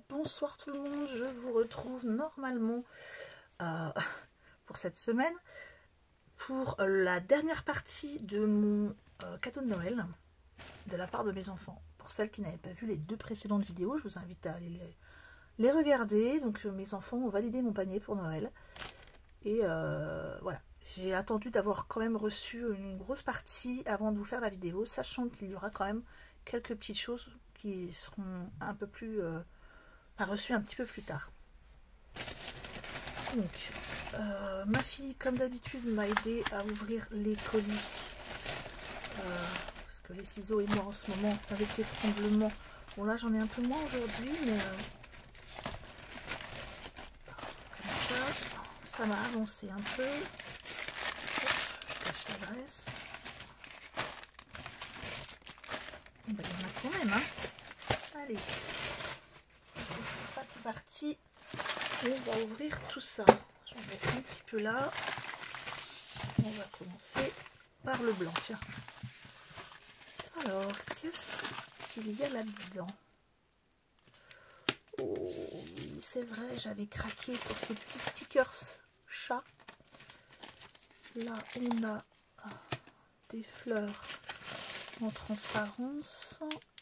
Bonsoir tout le monde, je vous retrouve normalement pour cette semaine pour la dernière partie de mon cadeau de Noël de la part de mes enfants. Pour celles qui n'avaient pas vu les deux précédentes vidéos, je vous invite à aller les regarder. Donc mes enfants ont validé mon panier pour Noël et voilà. J'ai attendu d'avoir quand même reçu une grosse partie avant de vous faire la vidéo, sachant qu'il y aura quand même quelques petites choses qui seront un peu plus reçues un petit peu plus tard. Donc ma fille comme d'habitude m'a aidé à ouvrir les colis parce que les ciseaux et moi en ce moment avec les tremblements, bon là j'en ai un peu moins aujourd'hui, mais comme ça m'a avancé un peu. Je cache l'adresse. Ben, il y en a quand même, hein. Allez, ça qui est parti. Et on va ouvrir tout ça. J'en mets un petit peu là. On va commencer par le blanc. Tiens. Alors, qu'est-ce qu'il y a là-dedans? Oh oui, c'est vrai, j'avais craqué pour ces petits stickers chat. Là, on a des fleurs en transparence.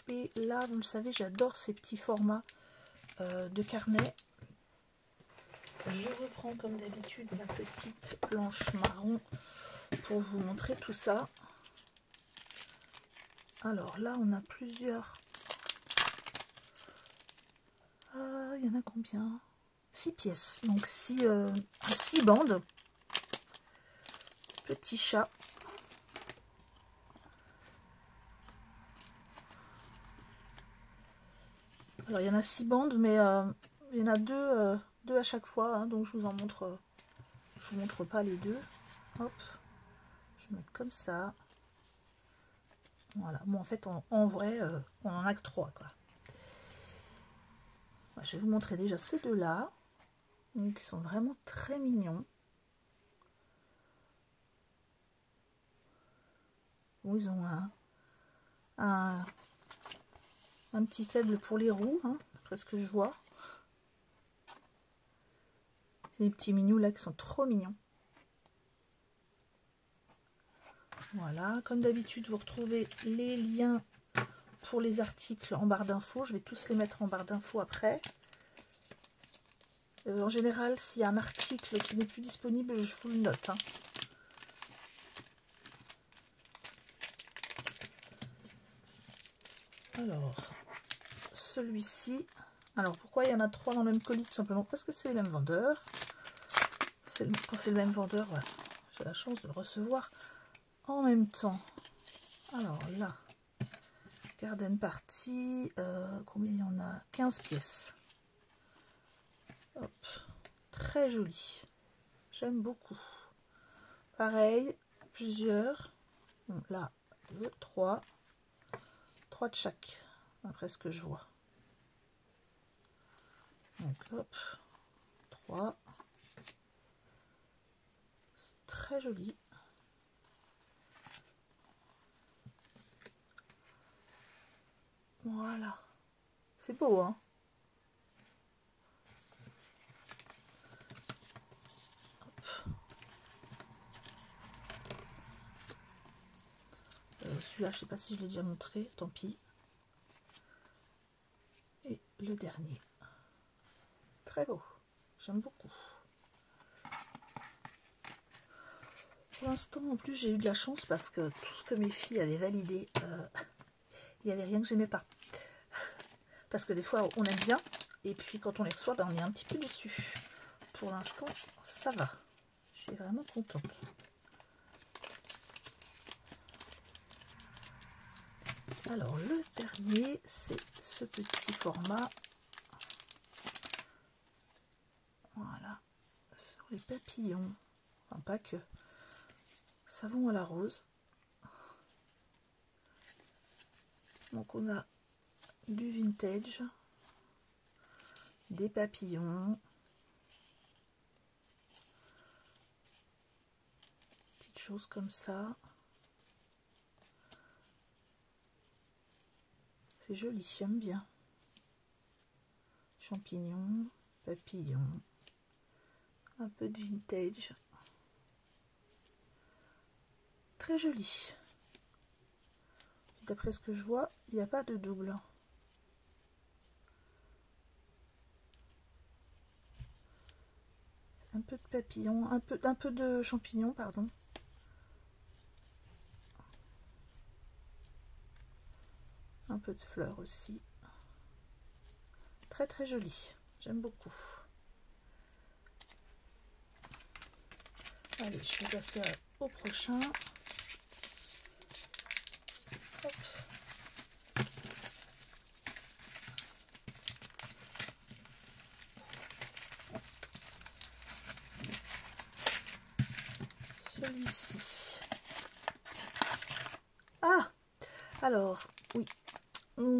Et là, vous le savez, j'adore ces petits formats de carnet. Je reprends comme d'habitude ma petite planche marron pour vous montrer tout ça. Alors là, on a plusieurs. Il y en a combien? 6 pièces, donc 6 bandes. Petit chat. Alors il y en a 6 bandes, mais il y en a deux à chaque fois, hein, donc je vous en montre. Je vous montre pas les deux. Hop, je vais mettre comme ça. Voilà. Bon, en fait, en vrai, on en a que 3, quoi. Je vais vous montrer déjà ces deux-là, qui sont vraiment très mignons. Bon, ils ont un petit faible pour les roues, hein, d'après ce que je vois. Les petits mignous là qui sont trop mignons. Voilà, comme d'habitude, vous retrouvez les liens pour les articles en barre d'infos. Je vais tous les mettre en barre d'infos après. En général, s'il y a un article qui n'est plus disponible, je vous le note, hein. Alors, celui-ci. Alors, pourquoi il y en a 3 dans le même colis? Tout simplement parce que c'est les mêmes vendeurs. Quand c'est le même vendeur, voilà, j'ai la chance de le recevoir en même temps. Alors là, Garden Party, combien il y en a? 15 pièces. Hop, très joli. J'aime beaucoup. Pareil, plusieurs. Donc là, 2, 3. 3 de chaque, après ce que je vois. Donc hop, 3. C'est très joli. Voilà. C'est beau, hein? Celui-là, je sais pas si je l'ai déjà montré, tant pis. Et le dernier. Très beau. J'aime beaucoup. Pour l'instant, en plus, j'ai eu de la chance parce que tout ce que mes filles avaient validé, il n'y avait rien que j'aimais pas. Parce que des fois, on aime bien, et puis quand on les reçoit, ben, on est un petit peu déçu. Pour l'instant, ça va. Je suis vraiment contente. Alors, le dernier, c'est ce petit format. Voilà. Sur les papillons. Enfin, pas que. Savon à la rose. Donc, on a du vintage. Des papillons. Petites choses comme ça. C'est joli, j'aime bien. champignons, papillons, un peu de vintage. Très joli. D'après ce que je vois, il n'y a pas de double. Un peu de papillons, un peu de champignons, pardon. Un peu de fleurs aussi. Très très joli. J'aime beaucoup. Allez, je vais passer au prochain. Hop. Celui-ci. Ah! Alors, oui.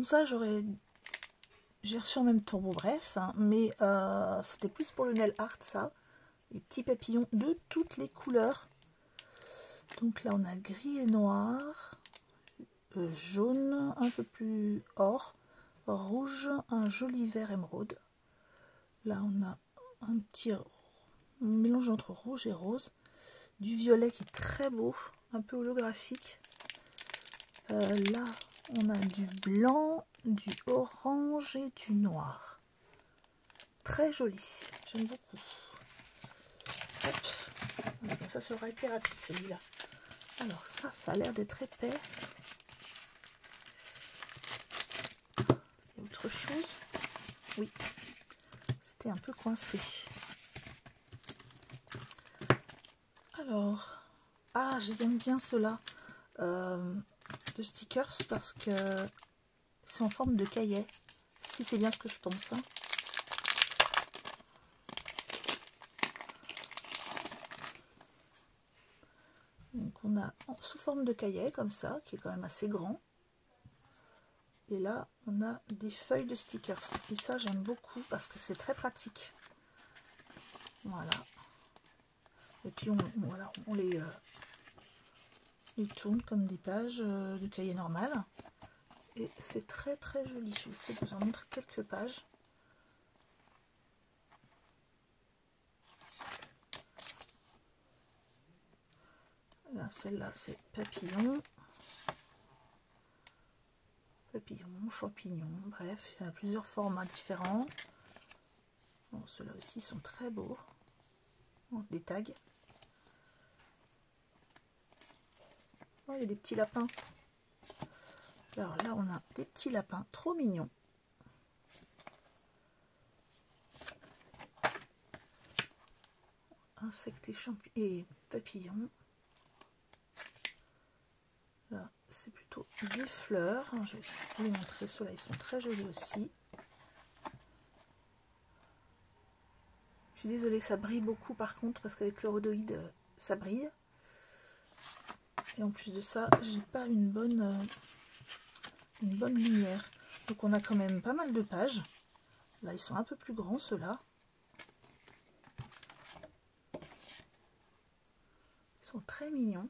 Ça, j'ai reçu en même temps, bon bref, hein, mais c'était plus pour le nail art, ça. Les petits papillons de toutes les couleurs. Donc là, on a gris et noir, jaune, un peu plus or, rouge, un joli vert émeraude. Là, on a un petit mélange entre rouge et rose, du violet qui est très beau, un peu holographique. Là, on a du blanc, du orange et du noir. Très joli, j'aime beaucoup. Hop. Comme ça sera été rapide celui-là. Alors ça a l'air d'être épais. Il y a autre chose? Oui, c'était un peu coincé. Alors, ah, je les aime bien ceux-là de stickers parce que c'est en forme de cahier. Si c'est bien ce que je pense. Hein. Donc on a sous forme de cahier comme ça, qui est quand même assez grand. Et là, on a des feuilles de stickers. Et ça, j'aime beaucoup parce que c'est très pratique. Voilà. Et puis, voilà, on les tourne comme des pages de cahier normal. Et c'est très très joli. Je vais essayer de vous en montrer quelques pages. Là, celle-là, c'est papillon. Papillon, champignon, bref, il y a plusieurs formats différents. Bon, ceux-là aussi sont très beaux. Bon, des tags. Oh, il y a des petits lapins. Alors là, on a des petits lapins trop mignons. Insectes et papillons. Là, c'est plutôt des fleurs. Je vais vous les montrer. Ceux-là, ils sont très jolis aussi. Je suis désolée, ça brille beaucoup par contre, parce qu'avec le rhodoïde, ça brille. Et en plus de ça, j'ai pas une bonne lumière. Donc on a quand même pas mal de pages. Là, ils sont un peu plus grands, ceux-là. Ils sont très mignons.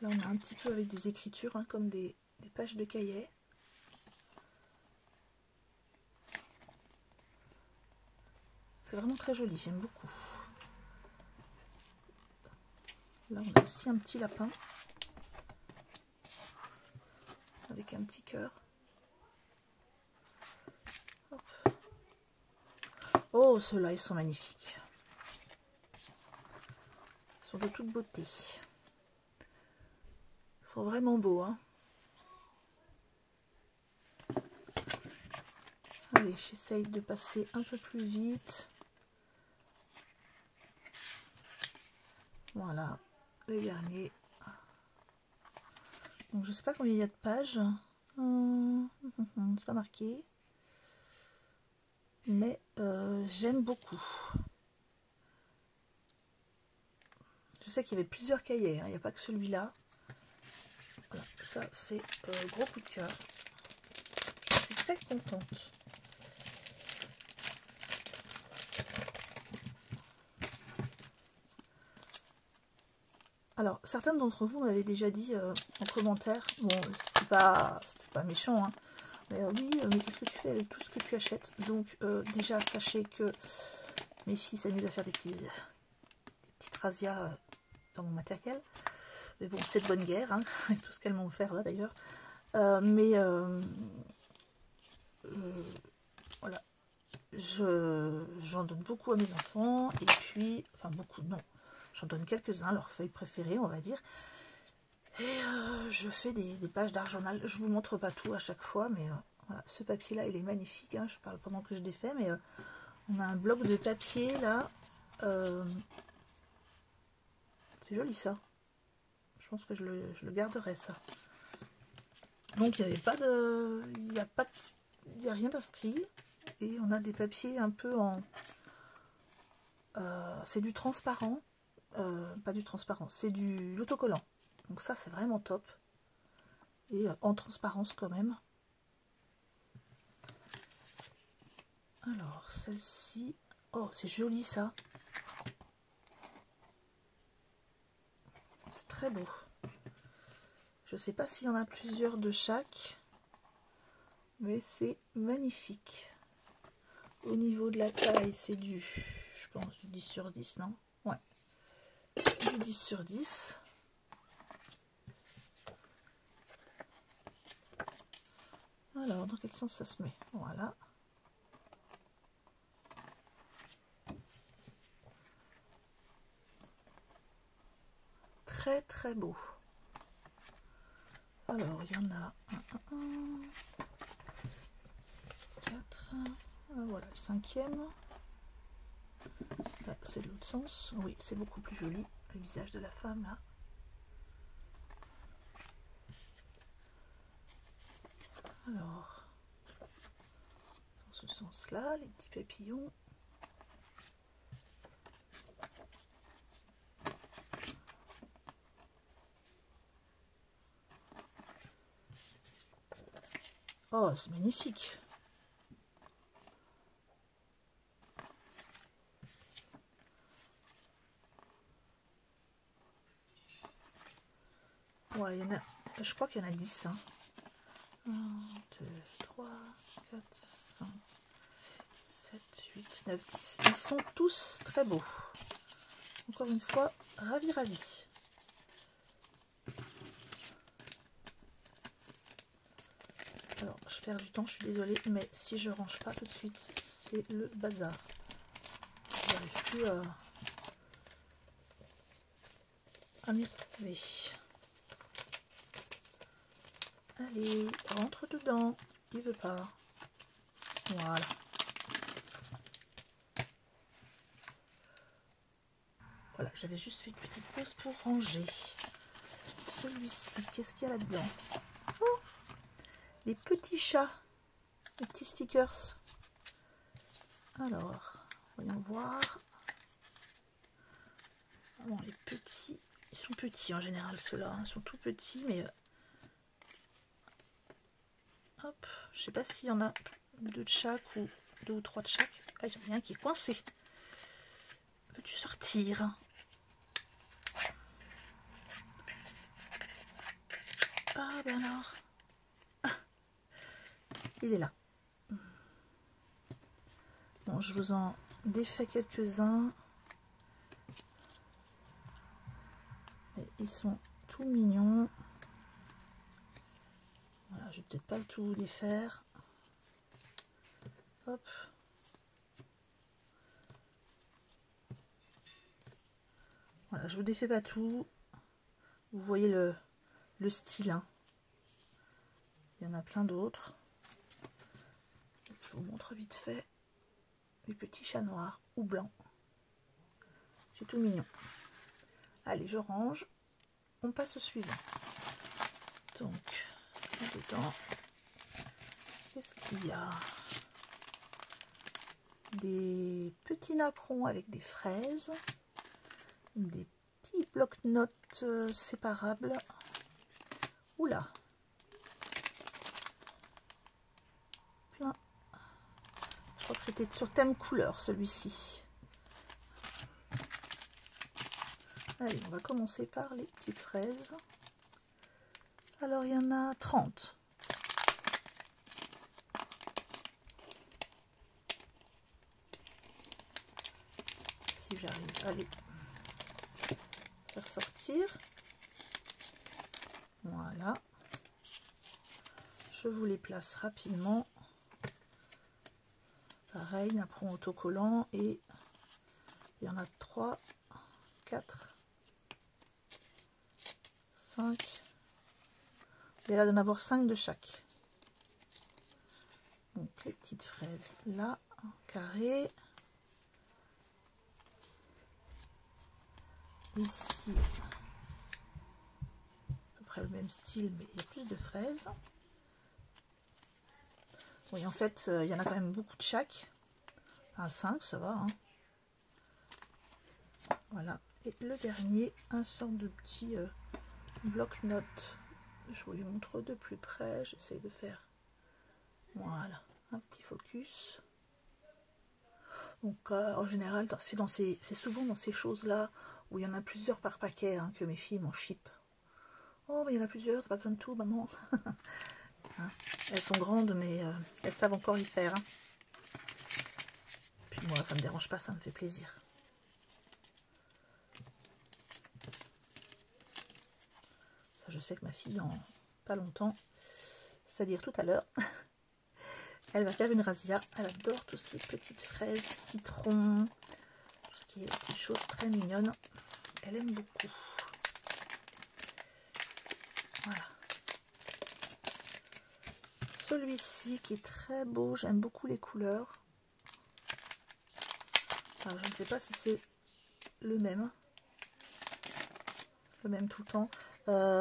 Là, on a un petit peu avec des écritures, hein, comme des pages de cahier. C'est vraiment très joli, j'aime beaucoup. Là, on a aussi un petit lapin. Avec un petit cœur. Hop. Oh, ceux-là, ils sont magnifiques. Ils sont de toute beauté. Ils sont vraiment beaux, hein. Allez, j'essaye de passer un peu plus vite. Voilà, les derniers. Donc, je sais pas combien il y a de pages. C'est pas marqué. Mais j'aime beaucoup. Je sais qu'il y avait plusieurs cahiers, hein. Il n'y a pas que celui-là. Voilà, ça c'est gros coup de cœur. Je suis très contente. Alors, certains d'entre vous m'avaient déjà dit en commentaire, bon, c'était pas méchant, hein. Mais oui, mais qu'est-ce que tu fais avec tout ce que tu achètes? Donc déjà, sachez que mes filles s'amusent à faire des petites razzias dans mon matériel. Mais bon, c'est de bonne guerre, hein, avec tout ce qu'elles m'ont offert là d'ailleurs. Voilà, j'en donne beaucoup à mes enfants, et puis, enfin beaucoup, non, j'en donne quelques-uns, leurs feuilles préférées, on va dire. Et je fais des pages d'art journal. Je vous montre pas tout à chaque fois, mais voilà, ce papier-là, il est magnifique, hein, je parle pendant que je défais, mais on a un bloc de papier là. C'est joli ça. Je pense que je le garderai ça. Donc il n'y avait pas de. Il n'y a rien d'inscrit. Et on a des papiers un peu en. C'est du transparent. Pas du transparent, c'est du autocollant. Donc ça c'est vraiment top. Et en transparence quand même. Alors celle-ci. Oh c'est joli ça. C'est très beau. Je sais pas s'il y en a plusieurs de chaque, mais c'est magnifique. Au niveau de la taille, c'est du, je pense, du 10 sur 10, non? Ouais, du 10 sur 10. Alors, dans quel sens ça se met? Voilà. Très très beau. Alors, il y en a 4, voilà le 5e. Là, c'est de l'autre sens. Oui, c'est beaucoup plus joli, le visage de la femme là. Alors, dans ce sens-là, les petits papillons. Oh, c'est magnifique. Ouais, il y en a, je crois qu'il y en a 10. Hein. 1, 2, 3, 4, 5, 7, 8, 9, 10. Ils sont tous très beaux. Encore une fois, ravi, ravi. Alors, je perds du temps, je suis désolée, mais si je range pas tout de suite, c'est le bazar. Je n'arrive plus à m'y retrouver. Allez, rentre dedans. Il veut pas. Voilà. Voilà, j'avais juste fait une petite pause pour ranger. Celui-ci, qu'est-ce qu'il y a là-dedans? Oh, les petits chats, les petits stickers. Alors, voyons voir. Bon, les petits, ils sont petits en général ceux-là, hein. Ils sont tout petits, mais hop, je sais pas s'il y en a 2 de chaque ou 2 ou 3 de chaque. Ah, il y en a un qui est coincé. Peux-tu sortir? Ah ben alors, il est là. Bon, je vous en défais quelques-uns. Ils sont tout mignons. Voilà, je vais peut-être pas tout défaire. Hop. Voilà, je vous défais pas tout. Vous voyez le style. Hein. Il y en a plein d'autres. Je vous montre vite fait. Les petits chats noirs ou blancs. C'est tout mignon. Allez, je range. On passe au suivant. Donc, dedans, qu'est-ce qu'il y a? Des petits napperons avec des fraises. Des petits blocs-notes séparables. Oula! Plein. Je crois que c'était sur thème couleur celui-ci. Allez, on va commencer par les petites fraises. Alors, il y en a 30. Si j'arrive à les faire sortir. Voilà. Je vous les place rapidement. Pareil, napperon autocollant et il y en a 3, 4, 5. Il y a là d'en avoir 5 de chaque. Donc les petites fraises là, en carré. Ici, à peu près le même style, mais il y a plus de fraises. Oui, en fait, il y en a quand même beaucoup de chaque. Un 5, ça va. Hein. Voilà. Et le dernier, un sorte de petit bloc-notes. Je vous les montre de plus près. J'essaye de faire. Voilà. Un petit focus. Donc, en général, c'est souvent dans ces choses-là où il y en a plusieurs par paquet hein, que mes filles m'en chip. Oh, mais il y en a plusieurs, t'as pas besoin de tout, maman. Hein, elles sont grandes, mais elles savent encore y faire. Hein. Puis moi, ça me dérange pas, ça me fait plaisir. Ça, je sais que ma fille, dans pas longtemps, c'est-à-dire tout à l'heure, elle va faire une razzia. Elle adore tout ce qui est petites fraises, citron, tout ce qui est petites choses très mignonnes. Elle aime beaucoup. Voilà. Celui-ci qui est très beau, j'aime beaucoup les couleurs. Alors, je ne sais pas si c'est le même tout le temps.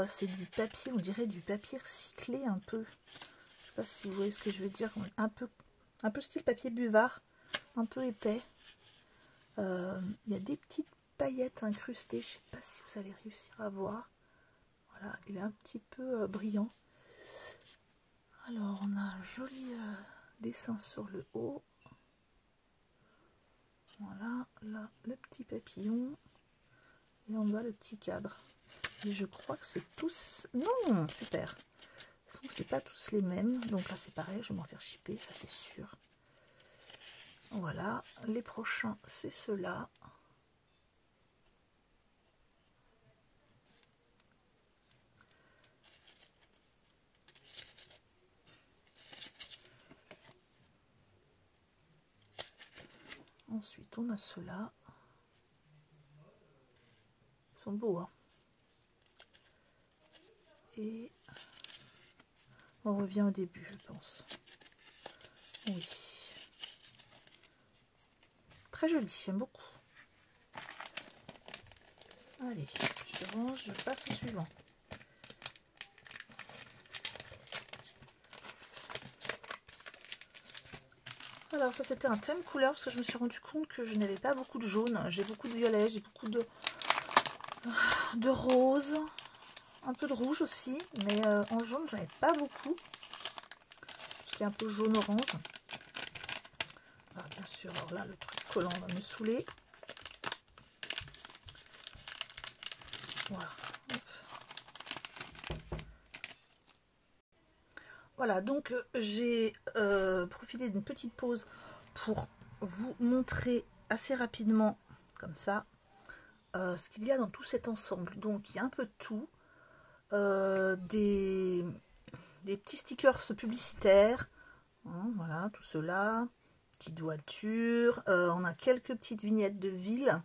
C'est du papier, on dirait du papier recyclé un peu. Je sais pas si vous voyez ce que je veux dire. Un peu style papier buvard, un peu épais. Il y a des petites paillettes incrustées. Je sais pas si vous allez réussir à voir. Voilà, il est un petit peu brillant. Alors, on a un joli dessin sur le haut. Voilà, là, le petit papillon. Et en bas, le petit cadre. Et je crois que c'est tous... Non, super. C'est pas tous les mêmes. Donc là, c'est pareil, je vais m'en faire shipper, ça c'est sûr. Voilà, les prochains, c'est ceux-là. Ensuite, on a ceux-là. Ils sont beaux, hein. Et on revient au début, je pense. Oui. Très joli, j'aime beaucoup. Allez, je range, je passe au suivant. Alors ça c'était un thème couleur parce que je me suis rendu compte que je n'avais pas beaucoup de jaune. J'ai beaucoup de violet, j'ai beaucoup de rose, un peu de rouge aussi, mais en jaune j'en ai pas beaucoup. Tout ce qui est un peu jaune-orange. Ah, bien sûr, alors là le truc collant va me saouler. Voilà. Voilà, donc j'ai profité d'une petite pause pour vous montrer assez rapidement, comme ça, ce qu'il y a dans tout cet ensemble. Donc il y a un peu de tout, des petits stickers publicitaires, hein, voilà, tout cela, petite voiture, on a quelques petites vignettes de ville,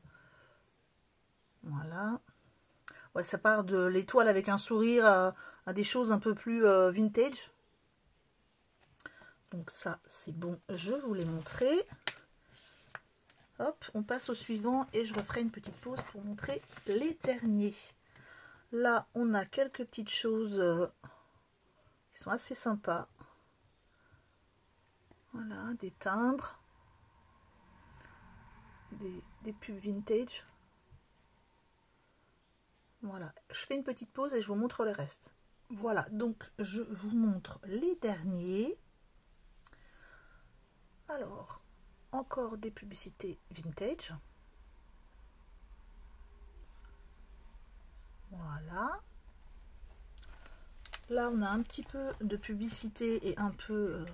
voilà. Ouais, ça part de l'étoile avec un sourire à des choses un peu plus vintage. Donc ça, c'est bon, je vous l'ai montré. Hop, on passe au suivant et je referai une petite pause pour montrer les derniers. Là, on a quelques petites choses qui sont assez sympas. Voilà, des timbres, des pubs vintage. Voilà, je fais une petite pause et je vous montre le reste. Voilà, donc je vous montre les derniers. Alors, encore des publicités vintage. Voilà. Là, on a un petit peu de publicité et un peu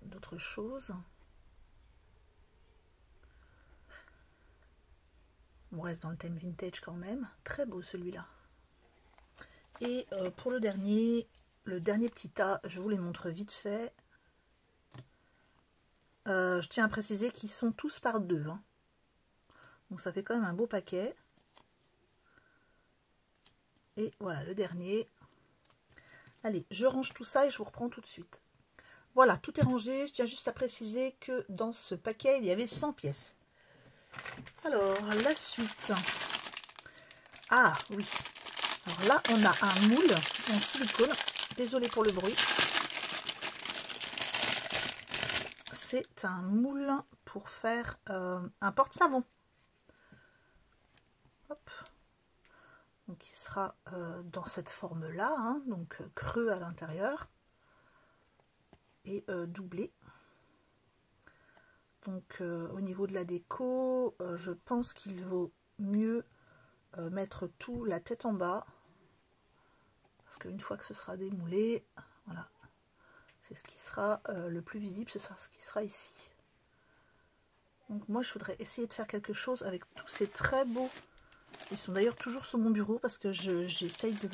d'autres choses. On reste dans le thème vintage quand même. Très beau celui-là. Et pour le dernier petit tas, je vous les montre vite fait. Je tiens à préciser qu'ils sont tous par deux. Hein. Donc ça fait quand même un beau paquet. Et voilà le dernier. Allez, je range tout ça et je vous reprends tout de suite. Voilà, tout est rangé. Je tiens juste à préciser que dans ce paquet, il y avait 100 pièces. Alors, la suite. Ah, oui. Alors là, on a un moule en silicone. Désolée pour le bruit. C'est un moule pour faire un porte-savon. Hop. Donc, il sera dans cette forme-là, hein, donc creux à l'intérieur et doublé. Donc, au niveau de la déco, je pense qu'il vaut mieux mettre tout la tête en bas. Parce qu'une fois que ce sera démoulé, voilà, c'est ce qui sera le plus visible, ce sera ce qui sera ici. Donc moi je voudrais essayer de faire quelque chose avec tous ces très beaux, ils sont d'ailleurs toujours sur mon bureau parce que j'essaye de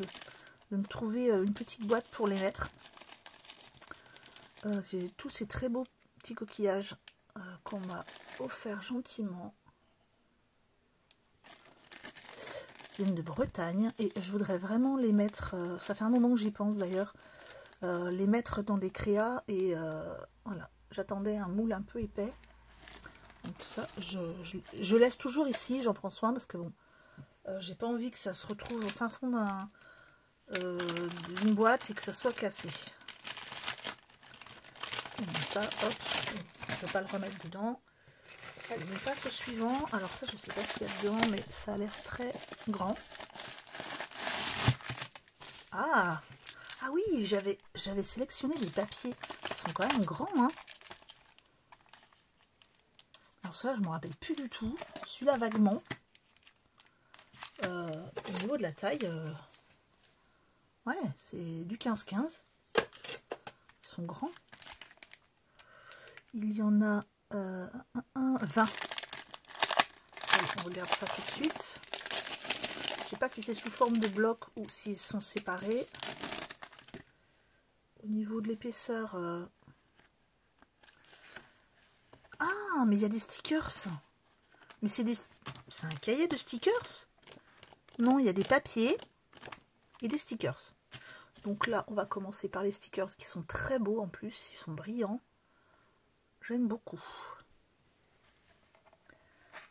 me trouver une petite boîte pour les mettre. J'ai tous ces très beaux petits coquillages qu'on m'a offert gentiment. Ils viennent de Bretagne et je voudrais vraiment les mettre, ça fait un moment que j'y pense d'ailleurs, les mettre dans des créas et voilà, j'attendais un moule un peu épais. Donc ça, je laisse toujours ici, j'en prends soin parce que bon, j'ai pas envie que ça se retrouve au fin fond d'une boîte et que ça soit cassé. Donc ça, hop, je ne peux pas le remettre dedans. Allez, on passe au suivant. Alors ça, je sais pas ce qu'il y a dedans, mais ça a l'air très grand. Ah oui, j'avais sélectionné les papiers. Ils sont quand même grands, hein. Alors ça, je ne me rappelle plus du tout. Celui-là, vaguement. Au niveau de la taille, ouais, c'est du 15-15. Ils sont grands. Il y en a 20. Allez, on regarde ça tout de suite. Je ne sais pas si c'est sous forme de bloc ou s'ils sont séparés. Au niveau de l'épaisseur... Ah, mais il y a des stickers. Mais c'est un cahier de stickers? Non, il y a des papiers et des stickers. Donc là, on va commencer par les stickers qui sont très beaux en plus. Ils sont brillants. J'aime beaucoup.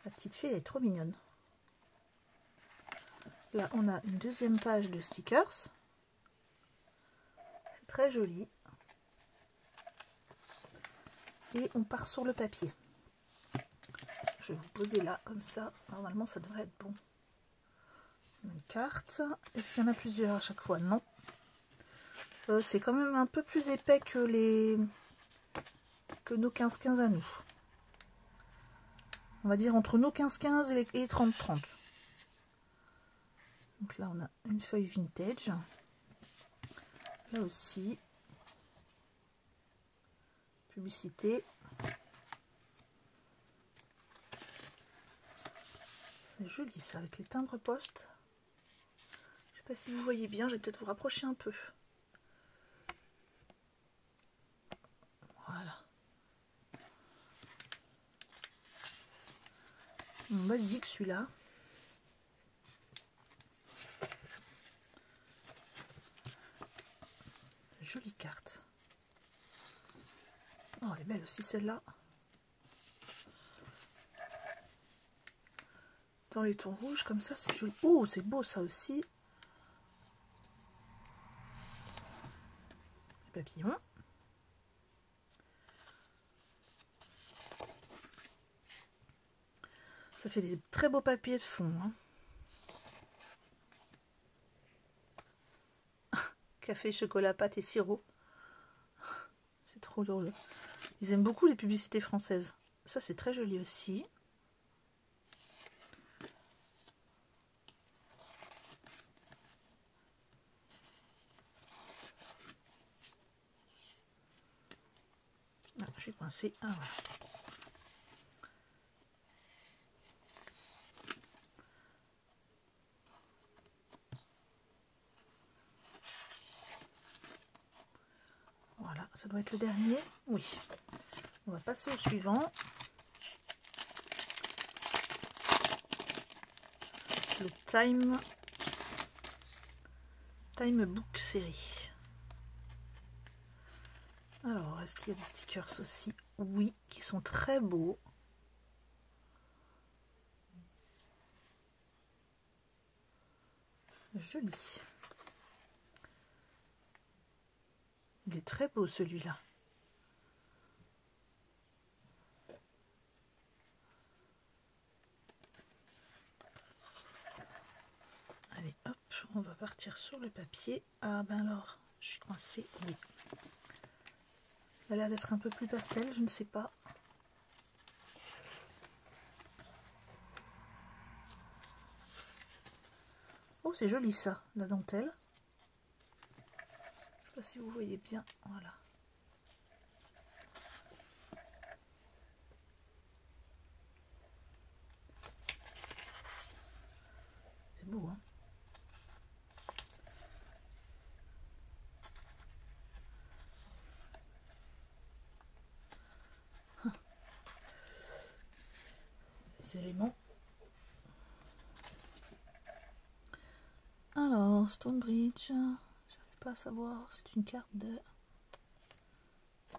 La petite fille, elle est trop mignonne. Là, on a une deuxième page de stickers. C'est très joli. Et on part sur le papier. Je vais vous poser là, comme ça. Normalement, ça devrait être bon. Une carte. Est-ce qu'il y en a plusieurs à chaque fois? Non. C'est quand même un peu plus épais que nos 15-15 à nous. On va dire entre nos 15-15 et les 30-30. Donc là, on a une feuille vintage. Là aussi. Publicité. C'est joli ça, avec les timbres poste. Je sais pas si vous voyez bien, je vais peut-être vous rapprocher un peu. Voilà. Basique celui-là. Jolie carte. Oh, elle est belle aussi celle-là. Dans les tons rouges comme ça, c'est joli. Oh, c'est beau ça aussi. Les papillons. Ça fait des très beaux papiers de fond. Hein. Café, chocolat, pâte et sirop. C'est trop drôle. Ils aiment beaucoup les publicités françaises. Ça, c'est très joli aussi. Je suis coincée. Ah, voilà. Voilà, ça doit être le dernier. Oui. On va passer au suivant. Le Time Book série. Alors, est-ce qu'il y a des stickers aussi? Oui, qui sont très beaux. Joli. Il est très beau celui-là. Allez, hop, on va partir sur le papier. Ah ben alors, je suis coincée. Oui. Il a l'air d'être un peu plus pastel, je ne sais pas. Oh, c'est joli ça, la dentelle. Je ne sais pas si vous voyez bien. Voilà. C'est beau, hein? Les éléments. Alors, Stonebridge, j'arrive pas à savoir, c'est une carte de...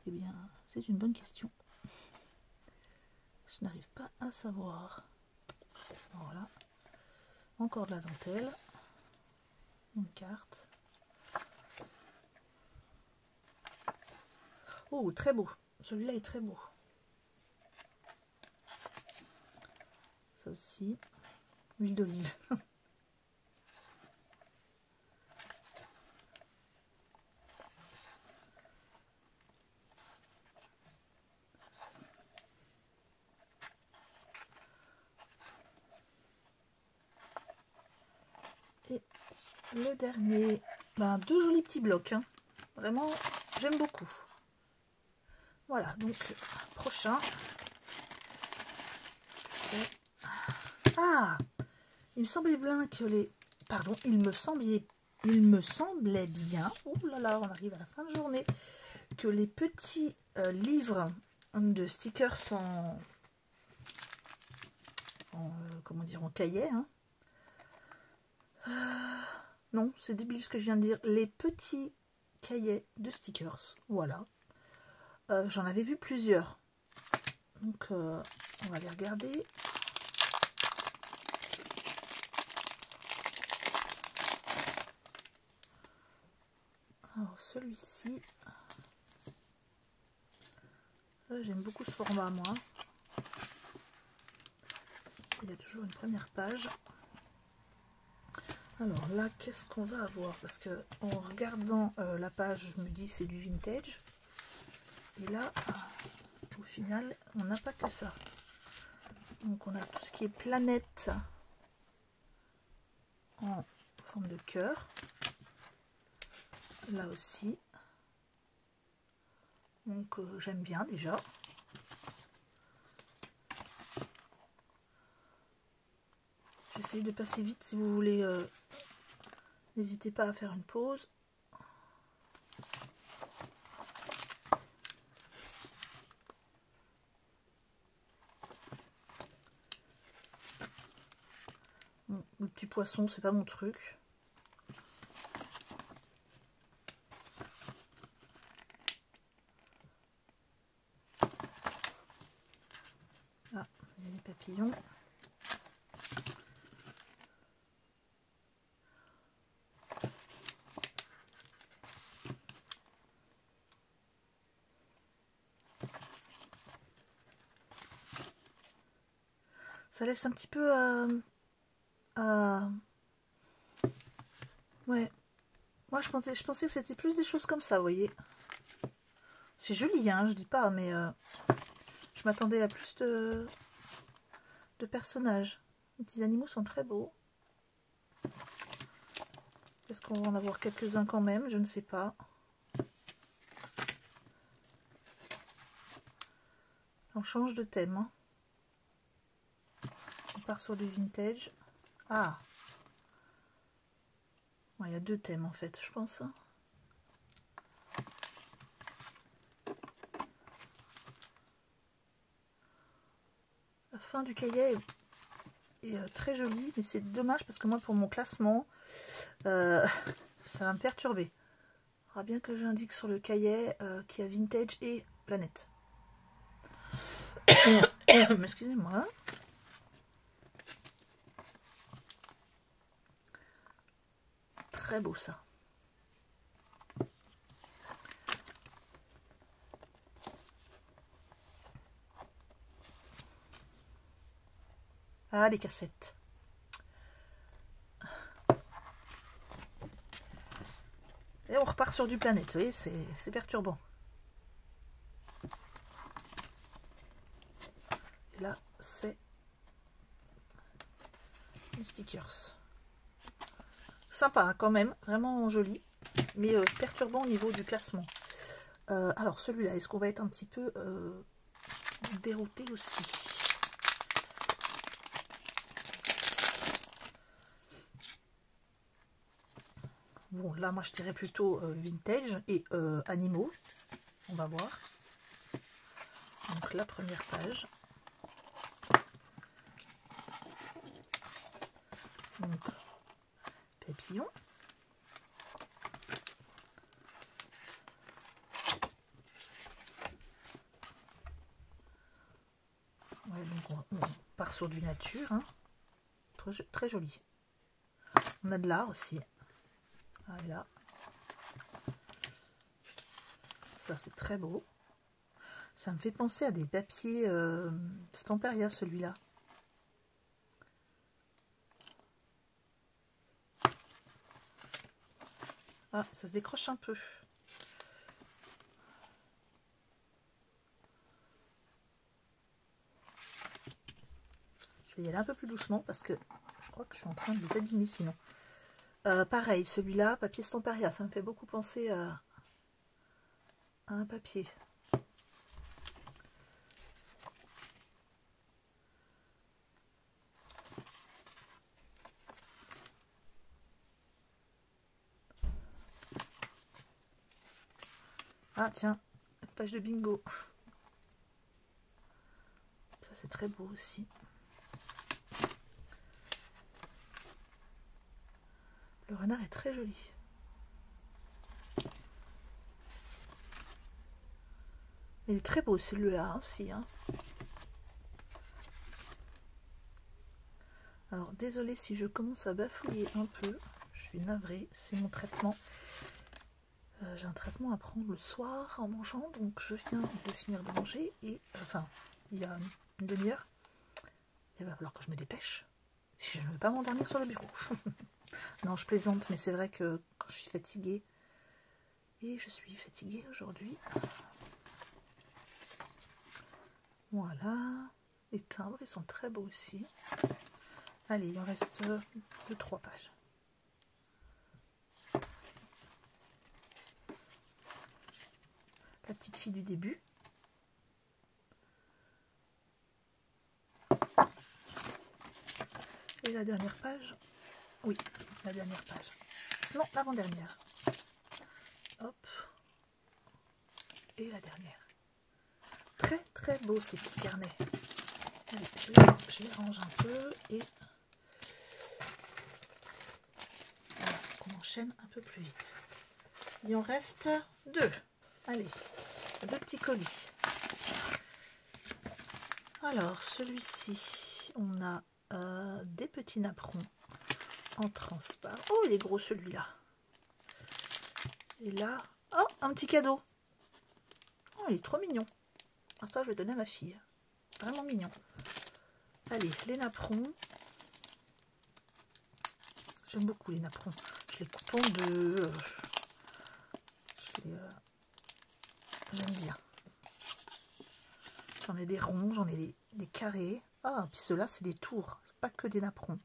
Eh bien, c'est une bonne question. Je n'arrive pas à savoir. Voilà. Encore de la dentelle. Une carte. Oh, très beau. Celui-là est très beau. Ça aussi. Huile d'olive. Et le dernier. Ben, deux jolis petits blocs. Hein. Vraiment, j'aime beaucoup. Voilà, donc prochain. Ah, il me semblait bien que les... Pardon, il me semblait bien, oh là là, on arrive à la fin de journée, que les petits livres de stickers comment dire, en cahier, hein. Non, c'est débile ce que je viens de dire, les petits cahiers de stickers, voilà. J'en avais vu plusieurs, donc on va les regarder. Alors celui-ci, j'aime beaucoup ce format moi. Il y a toujours une première page. Alors là, qu'est-ce qu'on va avoir? Parce que en regardant la page, je me dis c'est du vintage. Et là, au final, on n'a pas que ça. Donc on a tout ce qui est planète en forme de cœur. Là aussi. Donc j'aime bien déjà. J'essaye de passer vite si vous voulez. N'hésitez pas à faire une pause. Bon, le petit poisson, c'est pas mon truc. Ah, il y a des papillons. Ça laisse un petit peu ouais. Moi je pensais que c'était plus des choses comme ça, vous voyez. C'est joli, hein, je dis pas, mais je m'attendais à plus de personnages. Les petits animaux sont très beaux. Est-ce qu'on va en avoir quelques-uns quand même? Je ne sais pas. On change de thème. Hein. On part sur du vintage. Ah, il y a deux thèmes en fait, je pense. La fin du cahier est très jolie, mais c'est dommage parce que moi, pour mon classement, ça va me perturber. Il faudra bien que j'indique sur le cahier qu'il y a vintage et planète. Excusez-moi. Très beau ça. Ah, les cassettes. Et on repart sur du planète, vous voyez, c'est perturbant. Et là, c'est les stickers. Sympa hein, quand même, vraiment joli, mais perturbant au niveau du classement. Alors celui-là, est-ce qu'on va être un petit peu dérouté aussi? Bon, là, moi, je dirais plutôt vintage et animaux. On va voir. Donc, la première page. Donc, papillon. Ouais, donc, on part sur du nature. Hein. Très joli. On a de l'art aussi. Ah, et là. Ça, c'est très beau. Ça me fait penser à des papiers Stamperia, celui-là. Ah, ça se décroche un peu. Je vais y aller un peu plus doucement parce que je crois que je suis en train de les abîmer sinon. Pareil, celui-là, papier Stamperia, ça me fait beaucoup penser à un papier. Ah tiens, page de bingo. Ça c'est très beau aussi. Le renard est très joli. Il est très beau celui-là aussi. Hein. Alors désolé si je commence à bafouiller un peu. Je suis navrée, c'est mon traitement. J'ai un traitement à prendre le soir en mangeant. Donc je viens de finir de manger. Et enfin, il y a une demi-heure. Il va falloir que je me dépêche. Si je ne veux pas m'endormir sur le bureau. Non, je plaisante, mais c'est vrai que quand je suis fatiguée, et je suis fatiguée aujourd'hui. Voilà, les timbres, ils sont très beaux aussi. Allez, il en reste 2-3 pages. La petite fille du début. Et la dernière page. Oui, la dernière page. Non, l'avant-dernière. Hop. Et la dernière. Très très beau ces petits carnets. Allez, je les range un peu et voilà, qu'on enchaîne un peu plus vite. Il en reste 2. Allez, 2 petits colis. Alors, celui-ci, on a des petits napperons en transparent. Oh, il est gros celui-là. Et là, oh, un petit cadeau. Oh, il est trop mignon. Ah, ça, je vais donner à ma fille. Vraiment mignon. Allez, les napperons. J'aime beaucoup les napperons. Je les coupe en deux. J'aime bien. J'en ai des ronds, j'en ai des carrés. Ah, puis ceux-là, c'est des tours. Pas que des napperons.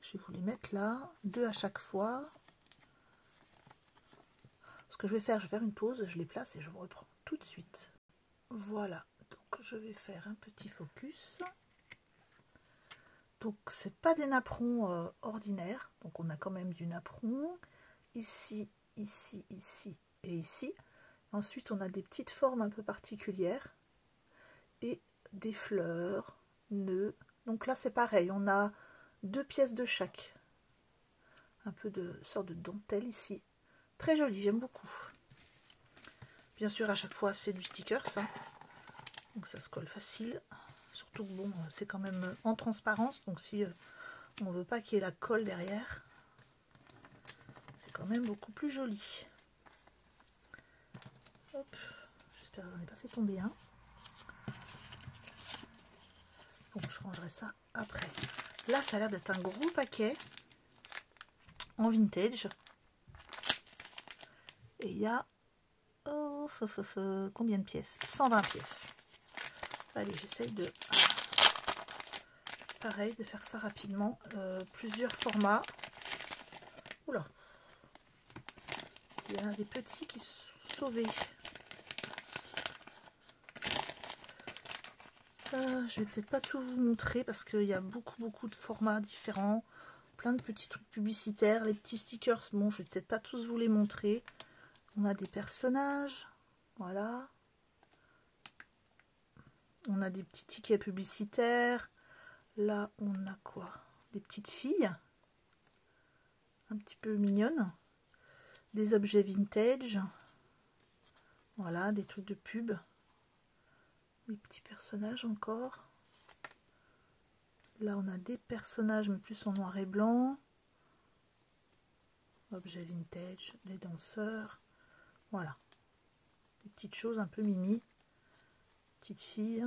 Je vais vous les mettre là. 2 à chaque fois. Ce que je vais faire une pause. Je les place et je vous reprends tout de suite. Voilà. je vais faire un petit focus. Donc c'est pas des napperons ordinaires, donc on a quand même du napperon ici, ici, ici et ici. Ensuite on a des petites formes un peu particulières et des fleurs, nœuds. Donc là c'est pareil, on a 2 pièces de chaque. Un peu de sorte de dentelle ici. Très joli, j'aime beaucoup. Bien sûr à chaque fois c'est du sticker ça. Donc ça se colle facile. Surtout que bon, c'est quand même en transparence, donc si on veut pas qu'il y ait la colle derrière, c'est quand même beaucoup plus joli. Hop, j'espère que j'en ai pas fait tomber un. Bon, je rangerai ça après. Là, ça a l'air d'être un gros paquet en vintage. Et il y a combien de pièces? 120 pièces. Allez, j'essaye de... Pareil, de faire ça rapidement. Plusieurs formats. Oula. Il y a des petits qui sont sauvés. Je vais peut-être pas tout vous montrer parce qu'il y a beaucoup de formats différents. Plein de petits trucs publicitaires. Les petits stickers, bon, je vais peut-être pas tous vous les montrer. On a des personnages. Voilà. On a des petits tickets publicitaires. Là, on a quoi? Des petites filles. Un petit peu mignonnes. Des objets vintage. Voilà, des trucs de pub. Des petits personnages encore. Là, on a des personnages, mais plus en noir et blanc. Objets vintage, des danseurs. Voilà. Des petites choses un peu mimi. Petites filles.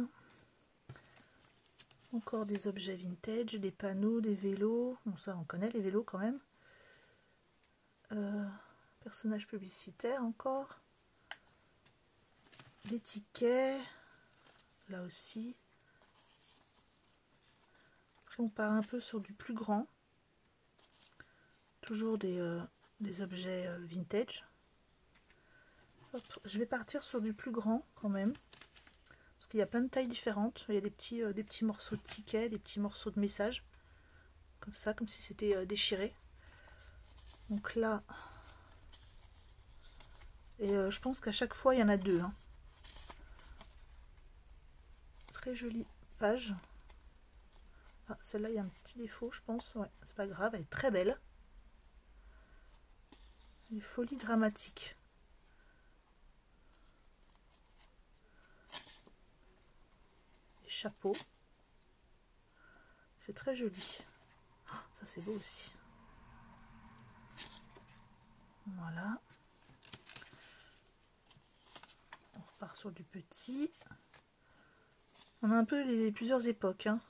Encore des objets vintage, des panneaux, des vélos. Bon, ça, on connaît les vélos quand même. Personnages publicitaires encore. Des tickets. Là aussi. Après, on part un peu sur du plus grand. Toujours des objets vintage. Hop, je vais partir sur du plus grand quand même. Parce qu'il y a plein de tailles différentes. Il y a des petits morceaux de tickets, des petits morceaux de messages. Comme ça, comme si c'était déchiré. Donc là... Et je pense qu'à chaque fois, il y en a 2. Hein. Très jolie page. Ah, celle-là, il y a un petit défaut, je pense. Ouais, c'est pas grave, elle est très belle. Les folies dramatiques. Les chapeaux. C'est très joli. Oh, ça, c'est beau aussi. Voilà. On repart sur du petit. On a un peu plusieurs époques. Hein.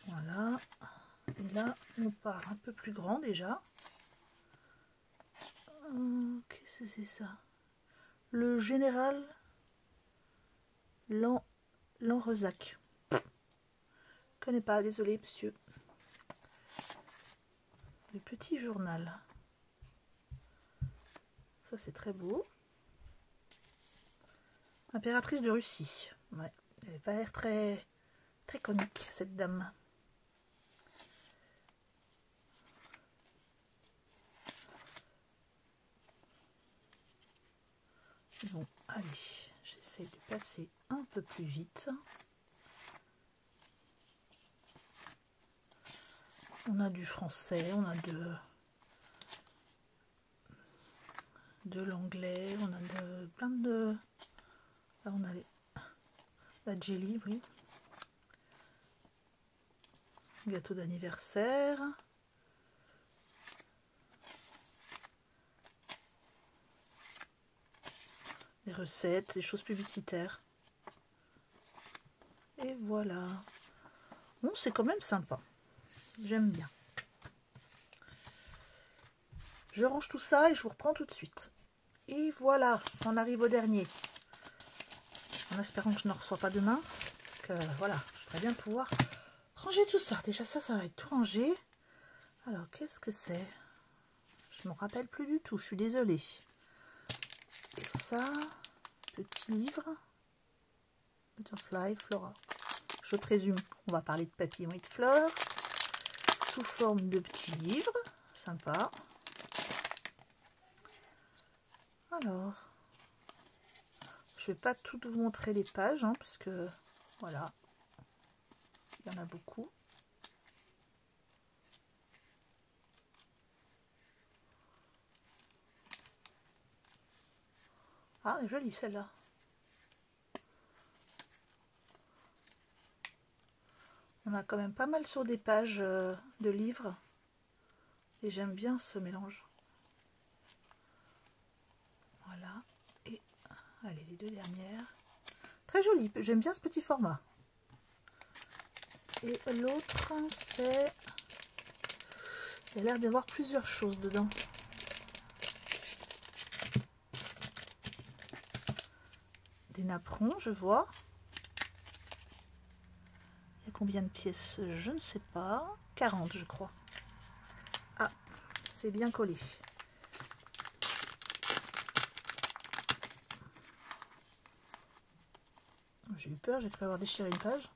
Voilà. Et là, on part un peu plus grand déjà. Qu'est-ce que c'est ça? Le général Lanrezac. Je connais pas, désolé monsieur. Le petit journal. Ça c'est très beau. Impératrice de Russie. Ouais, elle n'avait pas l'air très comique cette dame. Bon, allez, j'essaye de passer un peu plus vite. On a du français, on a de l'anglais, on a plein de... Là, on a la jelly, oui. Gâteau d'anniversaire. Les recettes, les choses publicitaires. Et voilà. Bon, c'est quand même sympa. J'aime bien. Je range tout ça et je vous reprends tout de suite. Et voilà, on arrive au dernier. En espérant que je ne reçois pas demain. Parce que voilà, je voudrais bien pouvoir ranger tout ça. Déjà ça va être tout rangé. Alors, qu'est-ce que c'est? Je ne me rappelle plus du tout, je suis désolée. Et ça, petit livre. Butterfly, Flora. Je présume qu'on va parler de papier White Fleur. Sous forme de petits livres. Sympa. Alors, je vais pas tout vous montrer les pages, hein, parce que voilà, il y en a beaucoup. Ah, elle est jolie celle-là. On a quand même pas mal sur des pages de livres. Et j'aime bien ce mélange. Voilà. Et allez, les deux dernières. Très joli. J'aime bien ce petit format. Et l'autre, c'est... Il y a l'air d'avoir plusieurs choses dedans. Des napperons, je vois. Il y a combien de pièces? Je ne sais pas. 40, je crois. Ah, c'est bien collé. J'ai eu peur, j'ai cru avoir déchiré une page.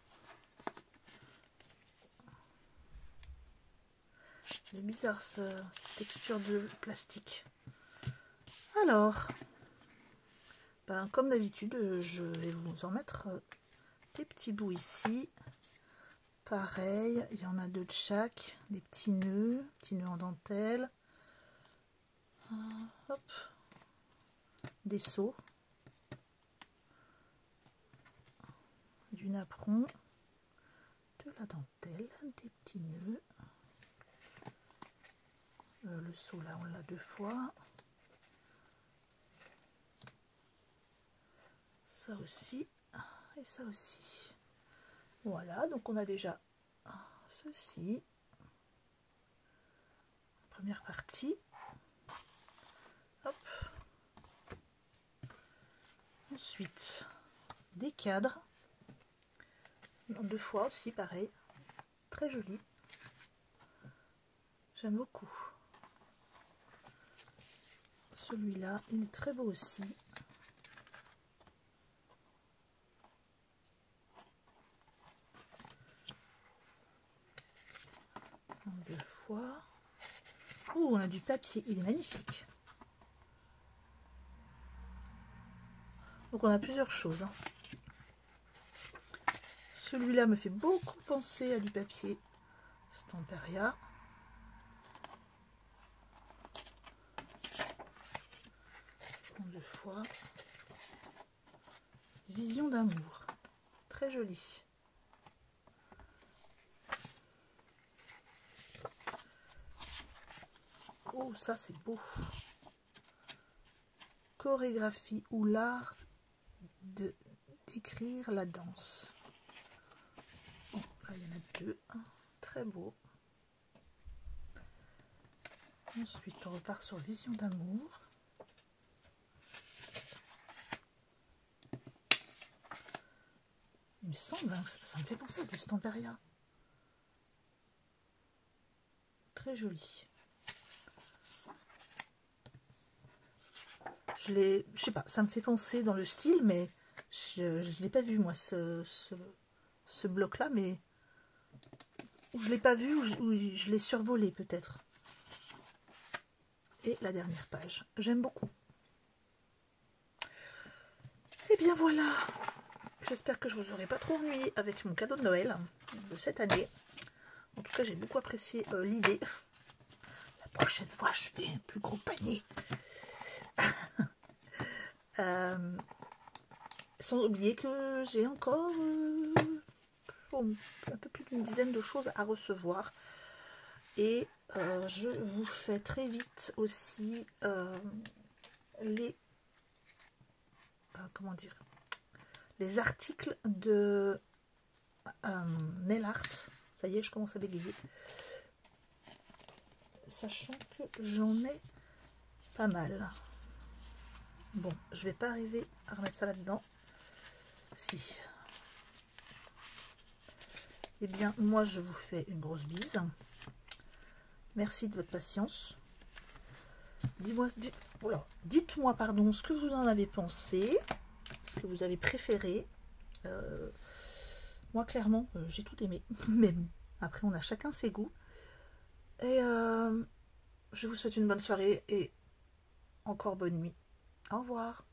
C'est bizarre cette texture de plastique. Alors, ben, comme d'habitude, je vais vous en mettre des petits bouts ici. Pareil, il y en a deux de chaque, des petits nœuds en dentelle. Hop, des seaux, du napperon, de la dentelle, des petits nœuds. Le seau là, on l'a deux fois. Ça aussi et ça aussi. Voilà, donc on a déjà ceci. Première partie. Hop. Ensuite, des cadres. Deux fois aussi, pareil. Très joli. J'aime beaucoup. Celui-là, il est très beau aussi. Deux fois. Oh, on a du papier, il est magnifique. Donc on a plusieurs choses. Hein. Celui-là me fait beaucoup penser à du papier Stamperia. Deux fois. Vision d'amour. Très joli. Oh, ça c'est beau. Chorégraphie ou l'art d'écrire la danse. Oh, là, il y en a deux. Très beau. Ensuite, on repart sur Vision d'amour. Il me semble, hein, ça me fait penser à du Stamperia. Très joli. Je sais pas, ça me fait penser dans le style, mais je ne l'ai pas vu moi ce bloc là, mais je l'ai pas vu ou je l'ai survolé peut-être. Et la dernière page, j'aime beaucoup. Et bien voilà, j'espère que je vous aurai pas trop ennuyé avec mon cadeau de Noël de cette année. En tout cas, j'ai beaucoup apprécié l'idée. La prochaine fois, je fais un plus gros panier. Sans oublier que j'ai encore un peu plus d'une dizaine de choses à recevoir. Et je vous fais très vite aussi les comment dire, les articles de Nail Art. Ça y est, je commence à bégayer. Sachant que j'en ai pas mal. Bon, je vais pas arriver à remettre ça là-dedans. Si. Eh bien, moi, je vous fais une grosse bise. Merci de votre patience. Dites-moi pardon, ce que vous en avez pensé, ce que vous avez préféré. Moi, clairement, j'ai tout aimé. Mais bon, après, on a chacun ses goûts. Et je vous souhaite une bonne soirée et encore bonne nuit. Au revoir.